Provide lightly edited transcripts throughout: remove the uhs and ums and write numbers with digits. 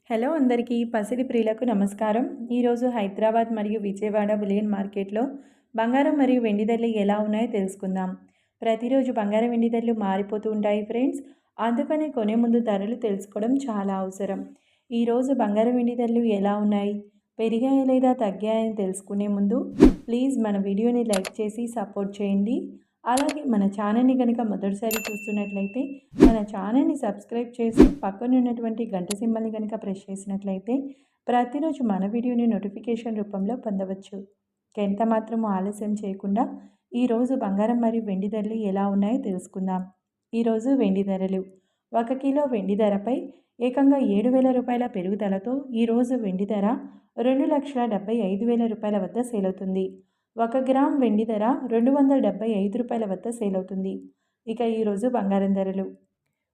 Hello అందరికీ పసిడి ప్రియులకు నమస్కారం. ఈరోజు హైదరాబాద్ మరియు విజయవాడ బులియన్ మార్కెట్లో బంగారం మరియు వెండి ధరలు ఎలా ఉన్నాయో తెలుసుకుందాం. ప్రతిరోజు బంగారం వెండి ధరలు మారిపోతూ ఉంటాయి ఫ్రెండ్స్. అందుకని కొనే ముందు ధరలు తెలుసుకోవడం చాలా అవసరం. ఈరోజు బంగారం వెండి ధరలు ఎలా ఉన్నాయి, పెరిగాయా లేదా తగ్గాయని తెలుసుకునే ముందు ప్లీజ్ మన వీడియోని లైక్ చేసి సపోర్ట్ చేయండి. అలాగే మన ఛానల్ని కనుక మొదటిసారి చూస్తున్నట్లయితే మన ఛానల్ని సబ్స్క్రైబ్ చేసి పక్కన ఉన్నటువంటి గంట సింబల్ని కనుక ప్రెస్ చేసినట్లయితే ప్రతిరోజు మన వీడియోని నోటిఫికేషన్ రూపంలో పొందవచ్చు. ఎంత మాత్రము ఆలస్యం చేయకుండా ఈరోజు బంగారం మరియు వెండి ధరలు ఎలా ఉన్నాయో తెలుసుకుందాం. ఈరోజు వెండి ధరలు 1 కిలో వెండి ధరపై ఏకంగా 7,000 రూపాయల పెరుగుదలతో ఈరోజు వెండి ధర 2,75,000 రూపాయల వద్ద సేల్ అవుతుంది. 1 గ్రామ్ వెండి ధర 275 రూపాయల వద్ద సేల్ అవుతుంది. ఇక ఈరోజు బంగారం ధరలు.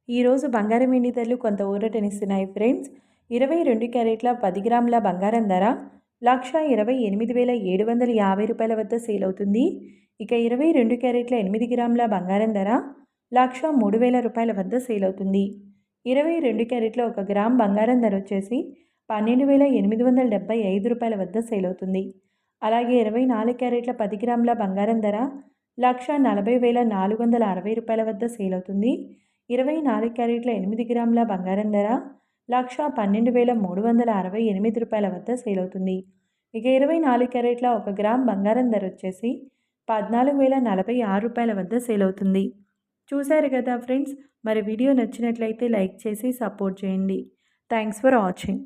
ఈరోజు బంగారం వెండి ధరలు కొంత ఊరటనిస్తున్నాయి ఫ్రెండ్స్. 22 క్యారెట్ల 10 గ్రాముల బంగారం ధర 1,28,750 రూపాయల వద్ద సేల్ అవుతుంది. ఇక 22 క్యారెట్ల 8 గ్రాముల బంగారం ధర 1,03,000 రూపాయల వద్ద సేల్ అవుతుంది. 22 క్యారెట్ల 1 గ్రామ్ బంగారం ధర వచ్చేసి 12,875 రూపాయల వద్ద సేల్ అవుతుంది. అలాగే 24 క్యారెట్ల 10 గ్రాముల బంగారం ధర 1,40,460 రూపాయల వద్ద సేల్ అవుతుంది. 24 క్యారెట్ల 8 గ్రాముల బంగారం ధర 1,12,368 రూపాయల వద్ద సేల్ అవుతుంది. ఇక 24 క్యారెట్ల 1 గ్రామ్ బంగారం ధర వచ్చేసి 14,046 రూపాయల వద్ద సేల్ అవుతుంది. చూశారు కదా ఫ్రెండ్స్. మరి వీడియో నచ్చినట్లయితే లైక్ చేసి సపోర్ట్ చేయండి. Thanks for watching.